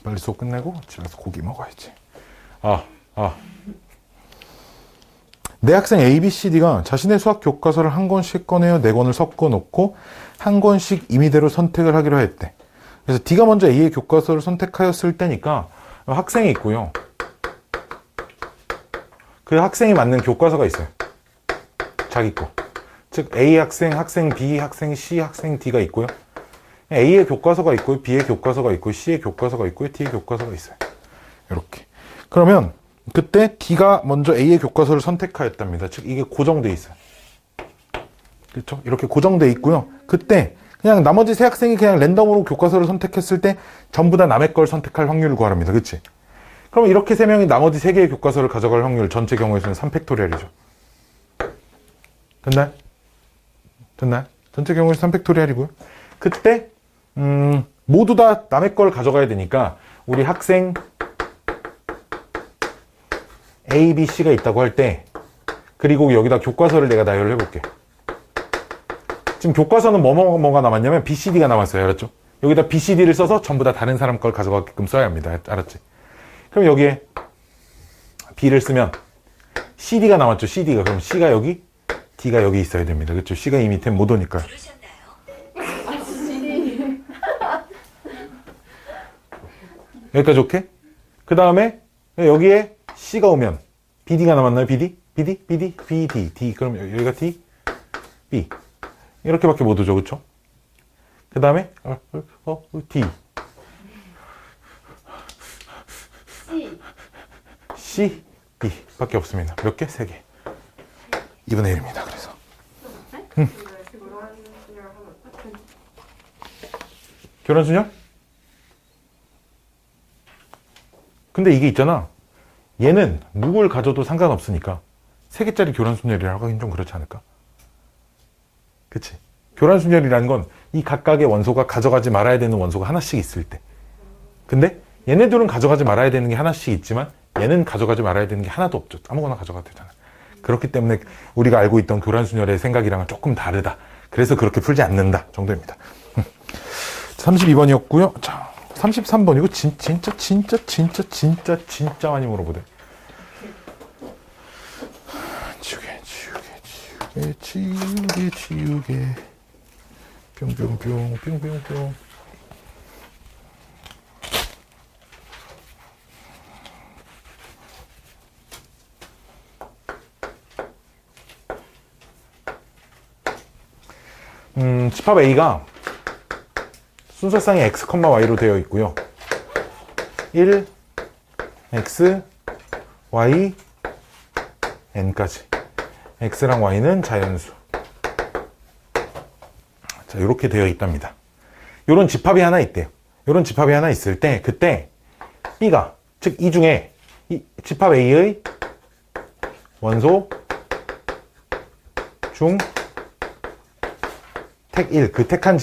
빨리 수업 끝내고 집에서 고기 먹어야지. 내 학생 A, B, C, D가 자신의 수학 교과서를 한 권씩 꺼내어 네 권을 섞어 놓고 한 권씩 임의대로 선택을 하기로 했대. 그래서 D가 먼저 A의 교과서를 선택하였을 때니까 학생이 있고요. 그 학생이 맞는 교과서가 있어요. 자기 거. 즉 A 학생, 학생 B, 학생 C, 학생 D가 있고요. A의 교과서가 있고요. B의 교과서가 있고요. C의 교과서가 있고요. D의 교과서가 있어요. 이렇게. 그러면 그때 D가 먼저 A의 교과서를 선택하였답니다. 즉 이게 고정돼 있어요. 그렇죠? 이렇게 고정돼 있고요. 그때 그냥 나머지 세 학생이 그냥 랜덤으로 교과서를 선택했을 때 전부 다 남의 걸 선택할 확률을 구하랍니다. 그치? 그럼 이렇게 세 명이 나머지 세 개의 교과서를 가져갈 확률 전체 경우에서는 3팩토리얼이죠. 됐나요? 됐나요? 전체 경우에서 3팩토리얼이고요. 그때 모두 다 남의 걸 가져가야 되니까 우리 학생 A, B, C가 있다고 할 때 그리고 여기다 교과서를 내가 나열을 해볼게. 지금 교과서는 뭐가 남았냐면 B, C, D가 남았어요. 알았죠? 여기다 B, C, D를 써서 전부 다 다른 사람 걸 가져가게끔 써야 합니다. 알았지? 그럼 여기에 B를 쓰면 CD가 남았죠. CD가. 그럼 C가 여기, D가 여기 있어야 됩니다. 그렇죠? C가 이 밑에 못 오니까. 여기까지 오케이? 그 다음에 여기에 C가 오면 BD가 남았나요? BD? BD? BD? BD? D. 그럼 여기가 D? B. 이렇게밖에 못 오죠. 그쵸? 그 다음에 D. C, B 밖에 없습니다. 몇 개? 3개. 2분의 1입니다. 그래서. 교란순열? 근데 이게 있잖아. 얘는 누굴 가져도 상관없으니까 3개짜리 교란순열이라고 하긴 좀 그렇지 않을까? 그치? 교란순열이라는 건 이 각각의 원소가 가져가지 말아야 되는 원소가 하나씩 있을 때. 근데 얘네들은 가져가지 말아야 되는 게 하나씩 있지만 얘는 가져가지 말아야 되는 게 하나도 없죠. 아무거나 가져가도 되잖아. 그렇기 때문에 우리가 알고 있던 교란순열의 생각이랑은 조금 다르다. 그래서 그렇게 풀지 않는다 정도입니다. 32번이었고요. 자, 33번이고 진짜 많이 물어보대. 지우개 뿅뿅뿅 집합 A가 순서상이 x, y로 되어 있고요. 1, x, y, n까지. x랑 y는 자연수. 자, 이렇게 되어 있답니다. 이런 집합이 하나 있대요. 이런 집합이 하나 있을 때 그때 B가, 즉 이 중에 이 집합 A의 원소 중 택 1, 그 택한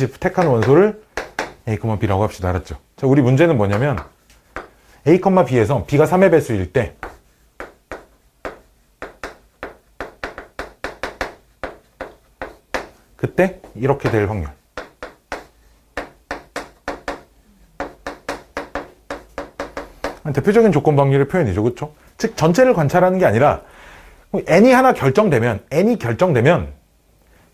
원소를 A, B라고 합시다. 알았죠? 자, 우리 문제는 뭐냐면 A, B에서 B가 3의 배수일 때 그때 이렇게 될 확률. 대표적인 조건 확률의 표현이죠. 그렇죠? 즉 전체를 관찰하는 게 아니라 n이 하나 결정되면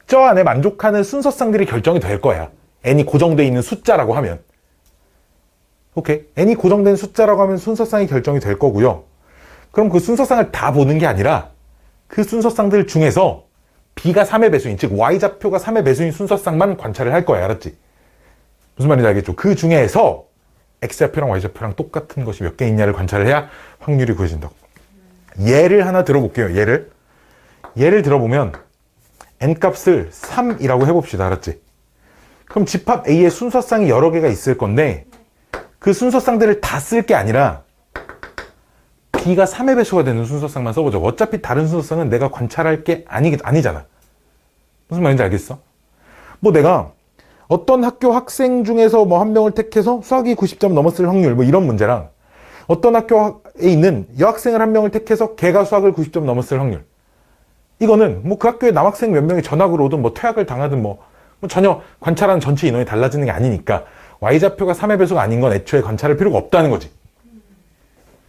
저 안에 만족하는 순서상들이 결정이 될 거야. n이 고정되어 있는 숫자라고 하면. 오케이. n이 고정된 숫자라고 하면 순서상이 결정이 될 거고요. 그럼 그 순서상을 다 보는 게 아니라 그 순서상들 중에서 b가 3의 배수인, 즉 y좌표가 3의 배수인 순서상만 관찰을 할 거야. 알았지? 무슨 말인지 알겠죠? 그 중에서 x좌표랑 y좌표랑 똑같은 것이 몇 개 있냐를 관찰을 해야 확률이 구해진다고. 예를 하나 들어볼게요. 예를 들어보면 n값을 3이라고 해봅시다. 알았지? 그럼 집합 A의 순서상이 여러 개가 있을 건데 그 순서상들을 다 쓸 게 아니라 B가 3의 배수가 되는 순서상만 써보죠. 어차피 다른 순서상은 내가 관찰할 게 아니잖아. 무슨 말인지 알겠어? 뭐 내가 어떤 학교 학생 중에서 뭐 한 명을 택해서 수학이 90점 넘었을 확률 뭐 이런 문제랑 어떤 학교에 있는 여학생을 한 명을 택해서 걔가 수학을 90점 넘었을 확률, 이거는 뭐 그 학교에 남학생 몇 명이 전학을 오든 뭐 퇴학을 당하든 뭐 전혀 관찰하는 전체 인원이 달라지는 게 아니니까 y좌표가 3의 배수가 아닌 건 애초에 관찰할 필요가 없다는 거지.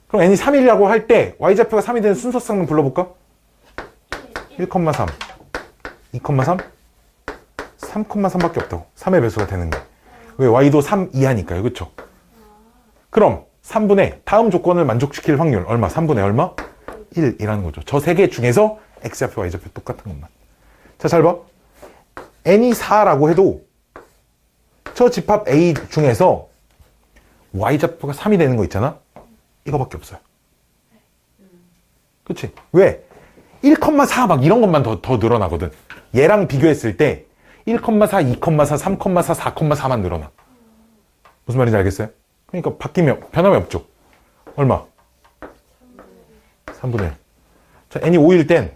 그럼 n이 3이라고 할 때 y좌표가 3이 되는 순서쌍을 불러볼까? 1,3, 2,3, 3,3밖에 없다고. 3의 배수가 되는 게. 왜? y도 3 이하니까요. 그쵸? 그럼 3분의 다음 조건을 만족시킬 확률 얼마? 3분의 얼마? 1이라는 거죠. 저 세 개 중에서 x좌표, y좌표 똑같은 것만. 자, 잘 봐. n이 4라고 해도 저 집합 A 중에서 y좌표가 3이 되는 거 있잖아? 이거밖에 없어요. 그치? 왜? 1,4 막 이런 것만 더 늘어나거든. 얘랑 비교했을 때 1,4, 2,4, 3,4, 4,4만 늘어나. 무슨 말인지 알겠어요? 그러니까 바뀌면 변함이 없죠. 얼마? 3분의 1. 자, n이 5일 땐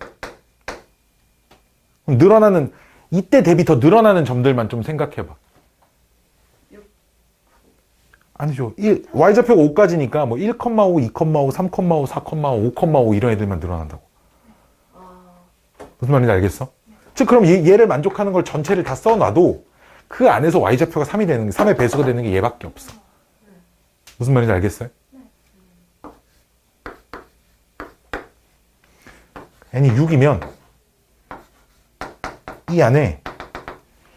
늘어나는, 이때 대비 더 늘어나는 점들만 좀 생각해봐. 아니죠. y좌표가 5까지니까 뭐 1,5, 2,5, 3,5, 4,5, 5,5 이런 애들만 늘어난다고. 무슨 말인지 알겠어? 즉 그럼 얘를 만족하는 걸 전체를 다 써놔도 그 안에서 y좌표가 3이 되는 게, 3의 배수가 되는 게 얘밖에 없어. 무슨 말인지 알겠어요? n이 6이면 이 안에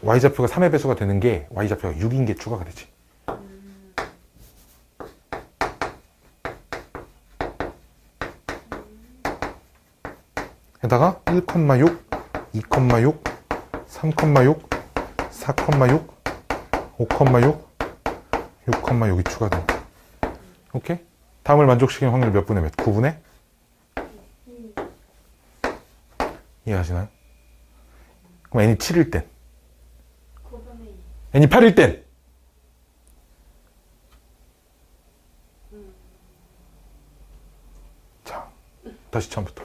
y좌표가 3의 배수가 되는 게 y좌표가 6인 게 추가가 되지. 게다가 1,6, 2,6, 3,6, 4,6, 5,6, 6,6이 추가된다. 오케이? 다음을 만족시키는 확률 몇 분의 몇? 9분의? 이해하시나요? 그럼 n이 7일 땐? n이 8일 땐? 자, 다시 처음부터.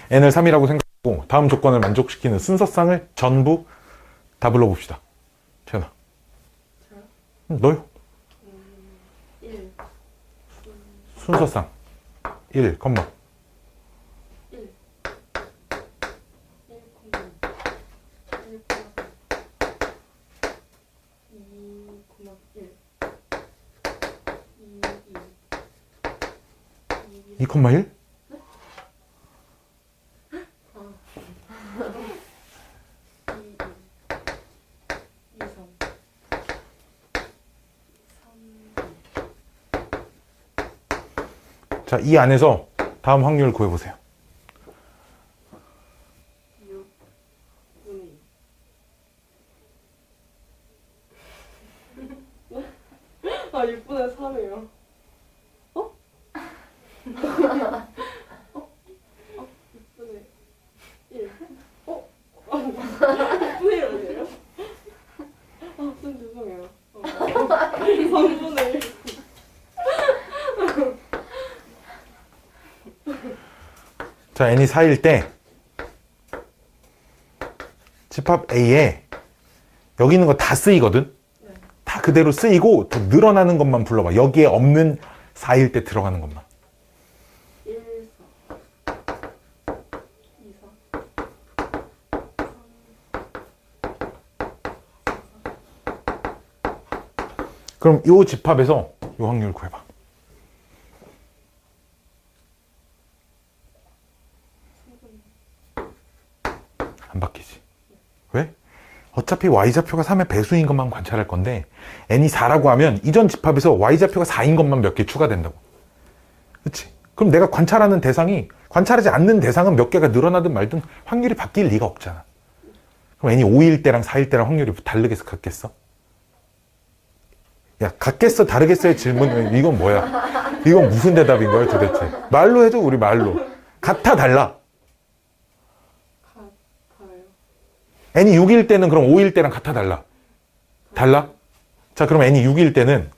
n을 3이라고 생각하고 다음 조건을 만족시키는 순서쌍을 전부 다 불러봅시다. 태연아. 너요? 1. 순서쌍 1, 1. 1, 1, 2, 2,1? 자, 이 안에서 다음 확률 구해보세요. 6분의 2. 아, 6분의 3이에요. 어? 6분의 1. 6분의 1 아니에요? 좀 죄송해요. 3분의 1. 자, n이 4일 때 집합 A에 여기 있는 거 다 쓰이거든? 네. 다 그대로 쓰이고 더 늘어나는 것만 불러봐. 여기에 없는 4일 때 들어가는 것만. 1, 4. 2, 4. 그럼 이 집합에서 이 확률 구해봐. 안 바뀌지. 왜? 어차피 y좌표가 3의 배수인 것만 관찰할 건데 n이 4라고 하면 이전 집합에서 y좌표가 4인 것만 몇 개 추가된다고. 그치? 그럼 내가 관찰하는 대상이, 관찰하지 않는 대상은 몇 개가 늘어나든 말든 확률이 바뀔 리가 없잖아. 그럼 n이 5일 때랑 4일 때랑 확률이 다르겠어? 같겠어? 야, 같겠어? 다르겠어의 질문, 이건 뭐야? 이건 무슨 대답인 거야 도대체? 말로 해줘, 우리 말로. 같아, 달라? n이 6일 때는 그럼 5일 때랑 같아, 달라? 달라? 자, 그럼 n이 6일 때는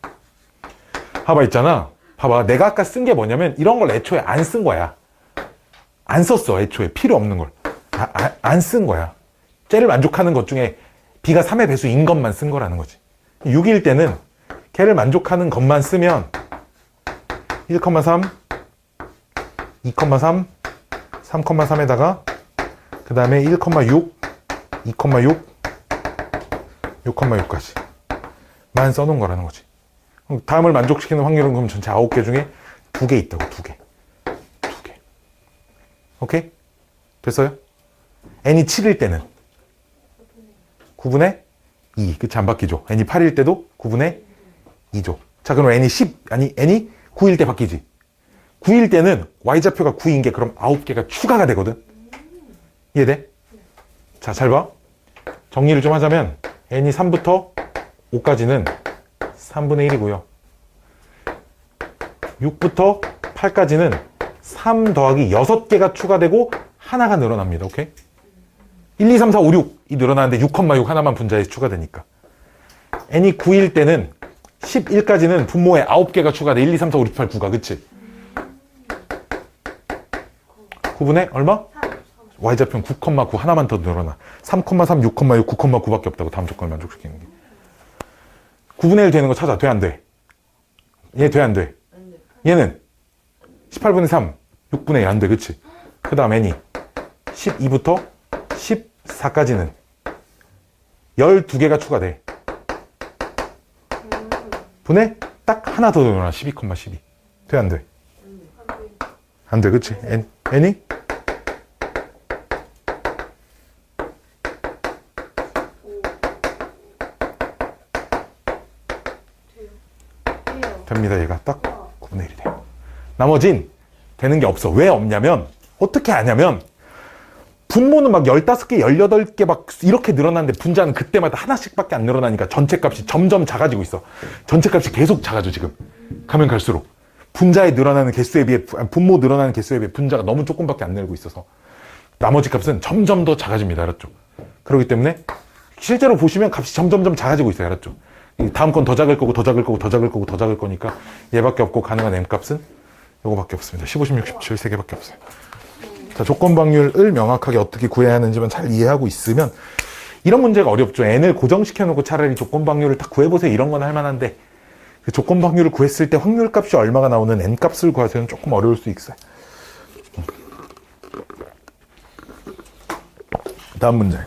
봐봐, 있잖아. 봐봐, 내가 아까 쓴 게 뭐냐면 이런 걸 애초에 안 쓴 거야. 안 썼어, 애초에. 필요 없는 걸. 안 쓴 거야. 쟤를 만족하는 것 중에 b가 3의 배수인 것만 쓴 거라는 거지. 6일 때는 걔를 만족하는 것만 쓰면 1,3, 2,3, 3,3에다가 그 다음에 1,6, 2,6, 6,6까지 만 써놓은 거라는 거지. 그럼 다음을 만족시키는 확률은 그럼 전체 9개 중에 2개 있다고. 2개. 오케이? 됐어요? n이 7일 때는 9분의 2. 그치? 안 바뀌죠? n이 8일 때도 9분의 2죠. 자, 그럼 n이 9일 때 바뀌지. 9일 때는 y좌표가 9인 게 그럼 9개가 추가가 되거든. 이해돼? 자, 잘 봐. 정리를 좀 하자면 n이 3부터 5까지는 3분의 1이고요. 6부터 8까지는 3 더하기 6개가 추가되고 하나가 늘어납니다. 오케이? 1, 2, 3, 4, 5, 6이 늘어나는데 6,6 하나만 분자에서 추가되니까. n이 9일 때는 11까지는 분모에 9개가 추가돼. 1, 2, 3, 4, 5, 6, 8, 9가. 그치? 9분의 얼마? y좌표는 9,9 하나만 더 늘어나. 3,3, 6,6, 9,9밖에 없다고. 다음 조건을 만족시키는 게. 9분의 1 되는 거 찾아. 돼, 안 돼? 얘 돼, 안 돼? 얘는 18분의 3, 6분의 1 안 돼. 그치? 그 다음 n이 12부터 14까지는 12개가 추가돼. 분에 딱 하나 더 늘어나. 12,12. 돼, 안 돼? 안 돼. 그치? n이? 됩니다. 얘가 딱 9분의 1이 돼요. 나머진 되는 게 없어. 왜 없냐면, 어떻게 아냐면, 분모는 막 15개, 18개 막 이렇게 늘어나는데 분자는 그때마다 하나씩밖에 안 늘어나니까 전체 값이 점점 작아지고 있어. 전체 값이 계속 작아져, 지금. 가면 갈수록. 분자에 늘어나는 개수에 비해, 분모 늘어나는 개수에 비해 분자가 너무 조금밖에 안 늘고 있어서. 나머지 값은 점점 더 작아집니다. 알았죠? 그렇기 때문에 실제로 보시면 값이 점점점 작아지고 있어요. 알았죠? 다음 건 더 작을 거고, 더 작을 거고, 더 작을 거고, 더 작을 거니까 얘밖에 없고 가능한 m값은 요거밖에 없습니다. 15, 16, 17, 3개밖에 없어요. 자, 조건방률을 명확하게 어떻게 구해야 하는지만 잘 이해하고 있으면 이런 문제가 어렵죠. n을 고정시켜 놓고 차라리 조건방률을 딱 구해보세요. 이런 건 할만한데 그 조건방률을 구했을 때 확률값이 얼마가 나오는 n값을 구하세요는 조금 어려울 수 있어요. 다음 문제.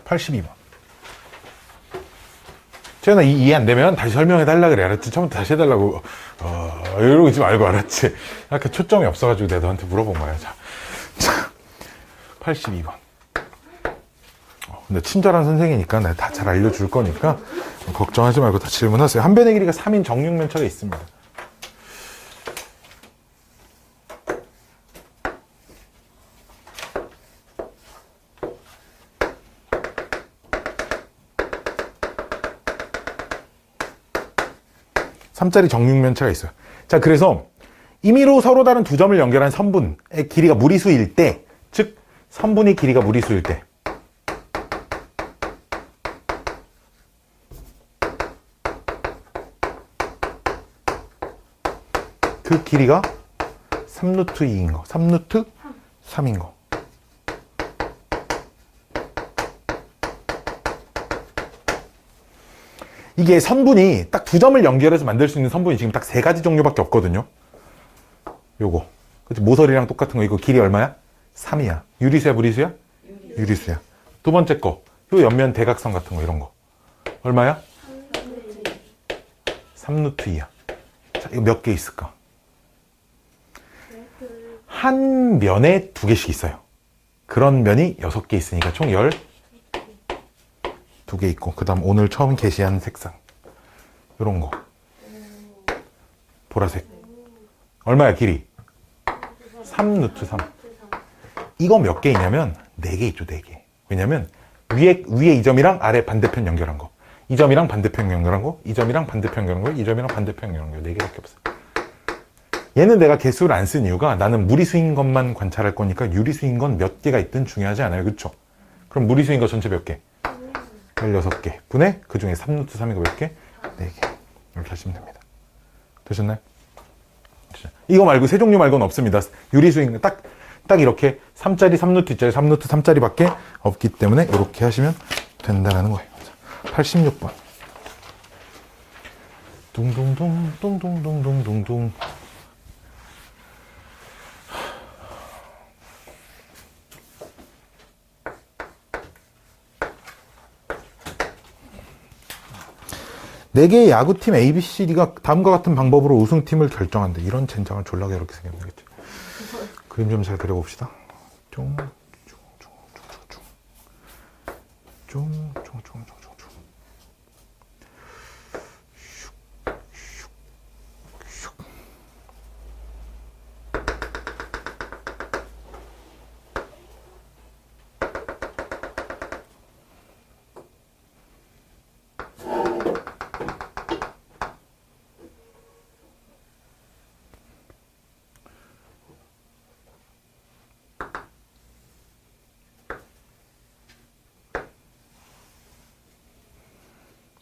(82번) 채연아 이해 안 되면 다시 설명해 달라 그래. 알았지? 처음부터 다시 해달라고 이러고 있지 말고. 알았지? 약간 초점이 없어가지고 내가 너한테 물어본 거야. 자 82번. 근데 친절한 선생이니까 내가 다 잘 알려줄 거니까 걱정하지 말고 다 질문하세요. 한 변의 길이가 3인 정육면체가 있습니다. (3짜리) 정육면체가 있어요. 자, 그래서 임의로 서로 다른 두 점을 연결한 선분의 길이가 무리수일 때, 즉 선분의 길이가 무리수일 때 그 길이가 3루트 2인 거, 3루트 3인 거. 이게 선분이 딱 두 점을 연결해서 만들 수 있는 선분이 지금 딱 3가지 종류밖에 없거든요. 요거. 그치? 모서리랑 똑같은 거. 이거 길이 얼마야? 3이야. 유리수야, 무리수야? 유리수야. 두 번째 거. 요 옆면 대각선 같은 거, 이런 거. 얼마야? 3루트 2야. 자, 이거 몇 개 있을까? 한 면에 2개씩 있어요. 그런 면이 6개 있으니까 총 12개 있고, 그 다음 오늘 처음 게시한 색상. 요런 거. 보라색. 얼마야, 길이? 3루트 3. 이거 몇 개 있냐면 4개 있죠, 4개. 왜냐면 위에 이 점이랑 아래 반대편 연결한 거. 이 점이랑 반대편 연결한 거. 이 점이랑 반대편 연결한 거. 이 점이랑 반대편 연결한 거. 4개밖에 없어. 얘는 내가 개수를 안 쓴 이유가 나는 무리수인 것만 관찰할 거니까 유리수인 건 몇 개가 있든 중요하지 않아요. 그쵸? 그럼 무리수인 거 전체 몇 개? 16개. 분의 그 중에 3루트 3이고 몇 개? 4개. 이렇게 하시면 됩니다. 되셨나요? 이거 말고 세 종류 말고는 없습니다. 유리수인 거 딱 이렇게 3짜리 3루트 2짜리 3루트 3짜리 밖에 없기 때문에 이렇게 하시면 된다는 거예요. 86번. 둥둥둥, 둥둥둥둥둥둥. 네 개의 야구팀 A, B, C, D가 다음과 같은 방법으로 우승팀을 결정한다. 이런 젠장을 졸라게 이렇게 생겼네. 그치? 그림 좀 잘 그려봅시다. 쫑, 쫑, 쫑, 쫑, 쫑, 쫑, 쫑, 쫑, 쫑, 쫑, 쫑.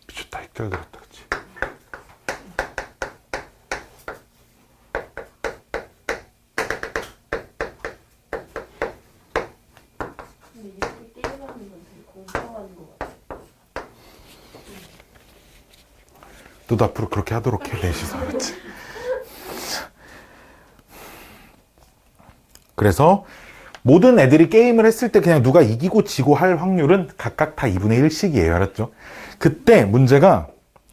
미쳤다, 잘 그렸다, 그치? 근데 이렇게 게임하는 건 되게 공평한 것 같아. 너도 앞으로 그렇게 하도록 해, 넷이서. 알았지? 그래서 모든 애들이 게임을 했을 때 그냥 누가 이기고 지고 할 확률은 각각 다 2분의 1씩이에요. 알았죠? 그때 문제가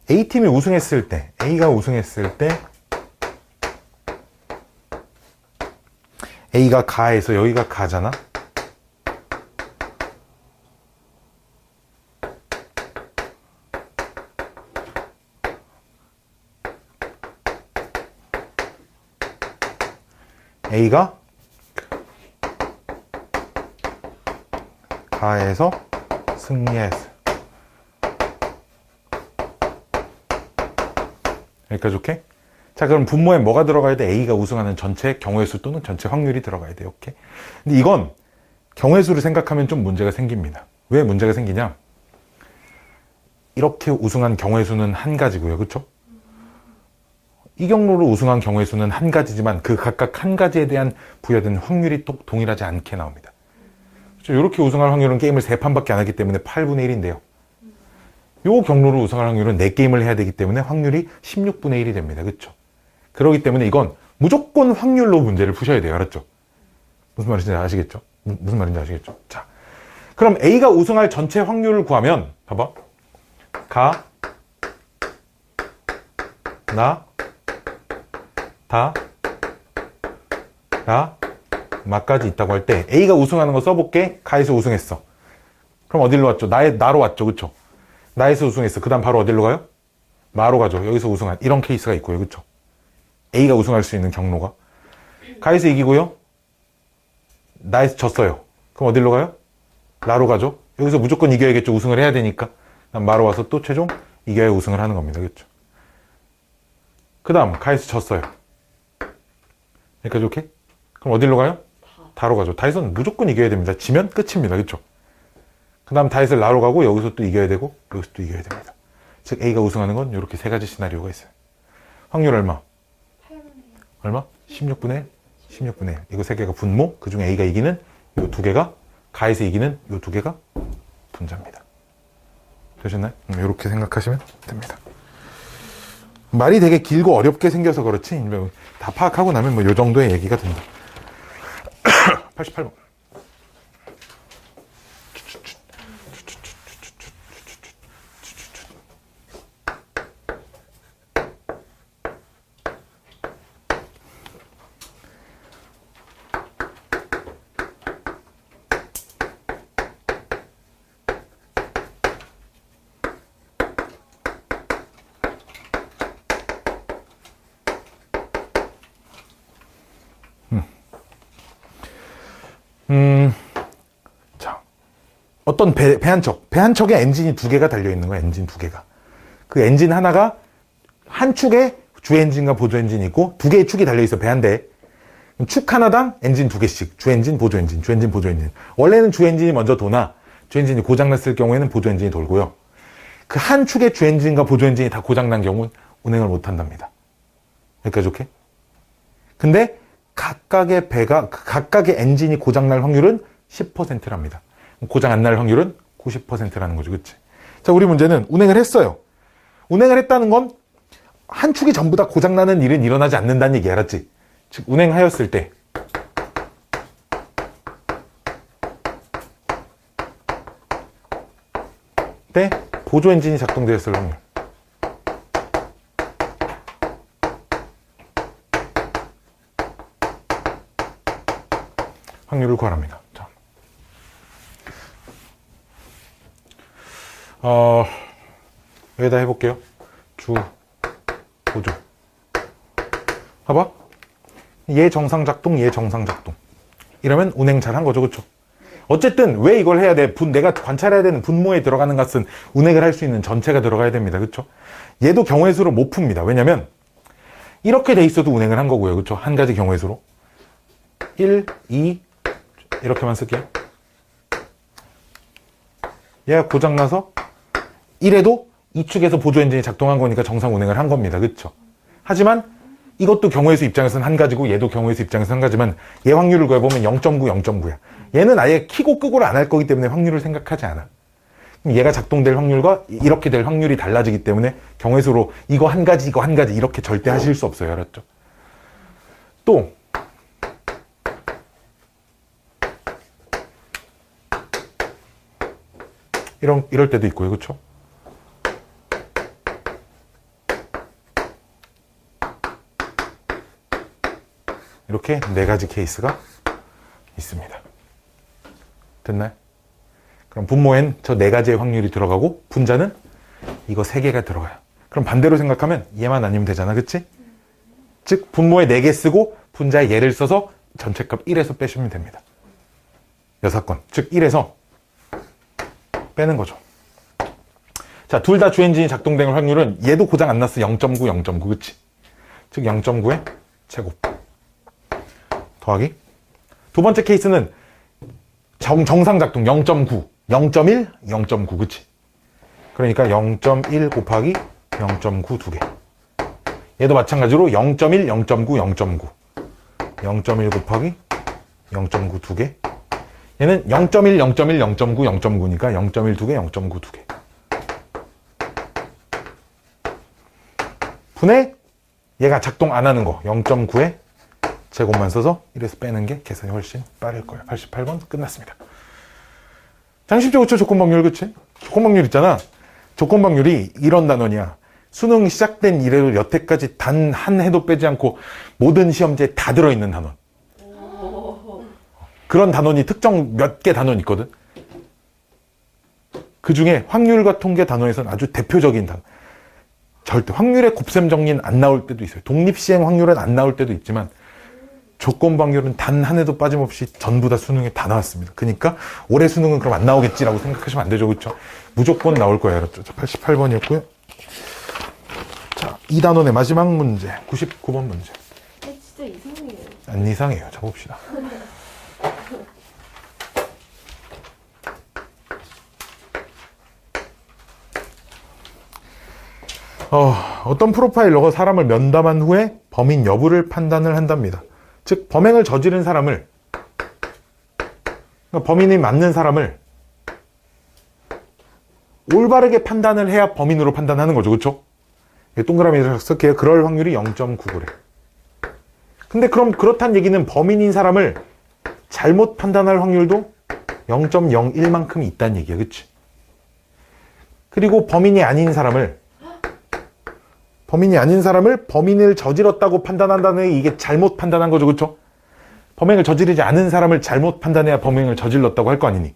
A팀이 우승했을 때, A가 우승했을 때 A가 가에서 여기가 가잖아? A가 가에서 승리했어. 여기까지 오케이? 자, 그럼 분모에 뭐가 들어가야 돼? A가 우승하는 전체 경우의 수 또는 전체 확률이 들어가야 돼. 오케이? 근데 이건 경우의 수를 생각하면 좀 문제가 생깁니다. 왜 문제가 생기냐? 이렇게 우승한 경우의 수는 한 가지고요. 그쵸? 이 경로로 우승한 경우의 수는 한 가지지만 그 각각 한 가지에 대한 부여된 확률이 또 동일하지 않게 나옵니다. 이렇게 우승할 확률은 게임을 3판밖에 안 하기 때문에 8분의 1인데요. 이 경로로 우승할 확률은 4게임을 해야 되기 때문에 확률이 16분의 1이 됩니다. 그렇죠? 그렇기 때문에 이건 무조건 확률로 문제를 푸셔야 돼요. 알았죠? 무슨 말인지 아시겠죠? 무슨 말인지 아시겠죠? 자, 그럼 A가 우승할 전체 확률을 구하면 봐봐. 가, 나, 다, 라, 마까지 있다고 할 때 A가 우승하는 거 써볼게. 가에서 우승했어. 그럼 어디로 왔죠? 나로 왔죠. 그쵸? 나에서 우승했어. 그 다음 바로 어디로 가요? 마로 가죠. 여기서 우승한 이런 케이스가 있고요. 그쵸? A가 우승할 수 있는 경로가 가에서 이기고요. 나에서 졌어요. 그럼 어디로 가요? 라로 가죠. 여기서 무조건 이겨야겠죠. 우승을 해야 되니까. 마로 와서 또 최종 이겨야 우승을 하는 겁니다. 그쵸? 그 다음 가에서 졌어요. 여기까지 오케이? 그럼 어디로 가요? 다로 가죠. 다에서는 무조건 이겨야 됩니다. 지면 끝입니다. 그쵸? 그 다음 다에서 라로 가고 여기서 또 이겨야 되고 여기서 또 이겨야 됩니다. 즉 A가 우승하는 건 이렇게 세 가지 시나리오가 있어요. 확률 얼마? 8분의 1. 얼마? 16분의 1? 16분의 1. 이거 세 개가 분모, 그 중에 A가 이기는 이 두 개가 가에서 이기는 이 두 개가 분자입니다. 되셨나요? 이렇게 생각하시면 됩니다. 말이 되게 길고 어렵게 생겨서 그렇지 다 파악하고 나면 뭐 이 정도의 얘기가 된다. 88번. 자, 어떤 배 한 척에 엔진이 두 개가 달려있는 거야, 엔진 두 개가. 그 엔진 하나가 한 축에 주 엔진과 보조 엔진이 있고 두 개의 축이 달려있어, 배 한 대에. 축 하나당 엔진 두 개씩. 주 엔진, 보조 엔진, 주 엔진, 보조 엔진. 원래는 주 엔진이 먼저 도나, 주 엔진이 고장났을 경우에는 보조 엔진이 돌고요. 그 한 축의 주 엔진과 보조 엔진이 다 고장난 경우는 운행을 못 한답니다. 여기까지 오케이? 근데 각각의 배가, 각각의 엔진이 고장날 확률은 10%랍니다. 고장 안 날 확률은 90%라는 거죠. 그치? 자, 우리 문제는 운행을 했어요. 운행을 했다는 건 한 축이 전부 다 고장나는 일은 일어나지 않는다는 얘기 알았지? 즉, 운행하였을 때 보조 엔진이 작동되었을 확률. 확률을 구하랍니다. 자. 여기다 해볼게요. 주, 보조. 봐봐. 얘 정상 작동, 얘 정상 작동. 이러면 운행 잘 한 거죠, 그쵸? 어쨌든 왜 이걸 해야 돼? 내가 관찰해야 되는 분모에 들어가는 값은 운행을 할 수 있는 전체가 들어가야 됩니다. 그쵸? 얘도 경우의 수를 못 풉니다. 왜냐면 이렇게 돼 있어도 운행을 한 거고요. 그쵸? 한 가지 경우의 수로 1, 2 이렇게만 쓸게요. 얘가 고장나서 1에도 이 축에서 보조 엔진이 작동한 거니까 정상 운행을 한 겁니다. 그쵸? 하지만 이것도 경우의 수 입장에서는 한 가지고 얘도 경우의 수 입장에서는 한 가지만 얘 확률을 구해보면 0.9, 0.9야. 얘는 아예 키고 끄고를 안 할 거기 때문에 확률을 생각하지 않아. 그럼 얘가 작동될 확률과 이렇게 될 확률이 달라지기 때문에 경우의 수로 이거 한 가지, 이거 한 가지 이렇게 절대 하실 수 없어요. 알았죠? 또 이럴 때도 있고요. 그렇죠? 이렇게 네 가지 케이스가 있습니다. 됐나요? 그럼 분모엔 저 네 가지의 확률이 들어가고 분자는 이거 세 개가 들어가요. 그럼 반대로 생각하면 얘만 아니면 되잖아. 그치? 즉 분모에 4개 쓰고 분자에 얘를 써서 전체값 1에서 빼시면 됩니다. 6건. 즉 1에서 빼는 거죠. 자, 둘 다 주엔진이 작동된 확률은 얘도 고장 안 났어. 0.9, 0.9. 그치? 즉 0.9의 제곱. 더하기. 두 번째 케이스는 정상 작동 0.9, 0.1, 0.9. 그치? 그러니까 0.1 곱하기 0.9 두 개. 얘도 마찬가지로 0.1, 0.9, 0.9. 0.1 곱하기 0.9 두 개. 얘는 0.1, 0.1, 0.9, 0.9니까 0.1 두 개, 0.9 두 개. 분의 얘가 작동 안 하는 거 0.9에 제곱만 써서 1에서 빼는 게 계산이 훨씬 빠를 거예요. 88번 끝났습니다. 장식적으로 조건방률, 그치? 조건방률 있잖아. 조건방률이 이런 단원이야. 수능 시작된 이래로 여태까지 단 한 해도 빼지 않고 모든 시험지에 다 들어있는 단원. 그런 단원이 특정 몇 개 단원 있거든. 그 중에 확률과 통계 단원에서는 아주 대표적인 단원. 절대 확률의 곱셈 정리는 안 나올 때도 있어요. 독립시행 확률은 안 나올 때도 있지만 조건방률은 단 한 해도 빠짐없이 전부 다 수능에 다 나왔습니다. 그러니까 올해 수능은 그럼 안 나오겠지라고 생각하시면 안 되죠. 그렇죠? 무조건 나올 거예요. 알았죠? 88번이었고요. 자, 이 단원의 마지막 문제 99번 문제. 진짜 이상해요. 안 이상해요. 자, 봅시다. 어떤 프로파일러가 사람을 면담한 후에 범인 여부를 판단을 한답니다. 즉 범행을 저지른 사람을, 그러니까 범인이 맞는 사람을 올바르게 판단을 해야 범인으로 판단하는 거죠. 그렇죠? 동그라미를 쓸게요. 그럴 확률이 0.99래. 근데 그럼 그렇단 얘기는 범인인 사람을 잘못 판단할 확률도 0.01만큼 있다는 얘기야. 그치? 그리고 범인이 아닌 사람을 범인을 저질렀다고 판단한다는 게 이게 잘못 판단한 거죠. 그쵸? 범행을 저지르지 않은 사람을 잘못 판단해야 범행을 저질렀다고 할 거 아니니.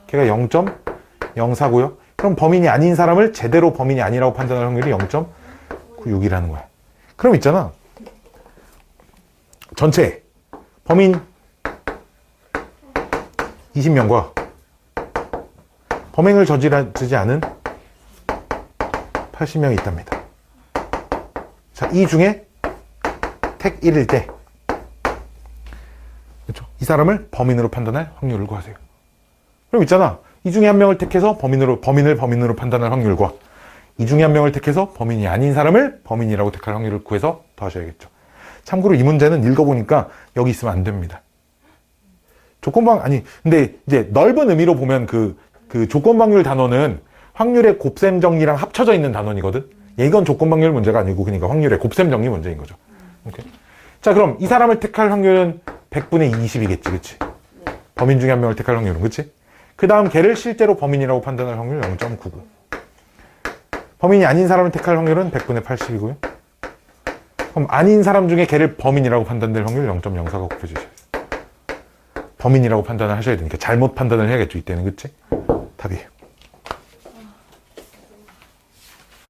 걔가 0.04고요. 그럼 범인이 아닌 사람을 제대로 범인이 아니라고 판단할 확률이 0.96이라는 거야. 그럼 있잖아. 전체 범인 20명과 범행을 저지르지 않은 80명이 있답니다. 자, 이 중에 택 1일 때, 그렇죠? 이 사람을 범인으로 판단할 확률을 구하세요. 그럼 있잖아. 이 중에 한 명을 택해서 범인을 범인으로 판단할 확률과 이 중에 한 명을 택해서 범인이 아닌 사람을 범인이라고 택할 확률을 구해서 더하셔야겠죠. 참고로 이 문제는 읽어보니까 여기 있으면 안 됩니다. 근데 이제 넓은 의미로 보면 그 조건방률 단원은 확률의 곱셈 정리랑 합쳐져 있는 단원이거든. 이건 조건 확률 문제가 아니고 그러니까 확률의 곱셈 정리 문제인 거죠. 오케이. 자, 그럼 이 사람을 택할 확률은 100분의 20이겠지, 그치? 네. 범인 중에 한 명을 택할 확률은, 그치? 그 다음 걔를 실제로 범인이라고 판단할 확률 0.99. 범인이 아닌 사람을 택할 확률은 100분의 80이고요. 그럼 아닌 사람 중에 걔를 범인이라고 판단될 확률 0.04가 곱해주셔야 돼요. 범인이라고 판단을 하셔야 되니까 잘못 판단을 해야겠죠, 이때는, 그치? 답이에요.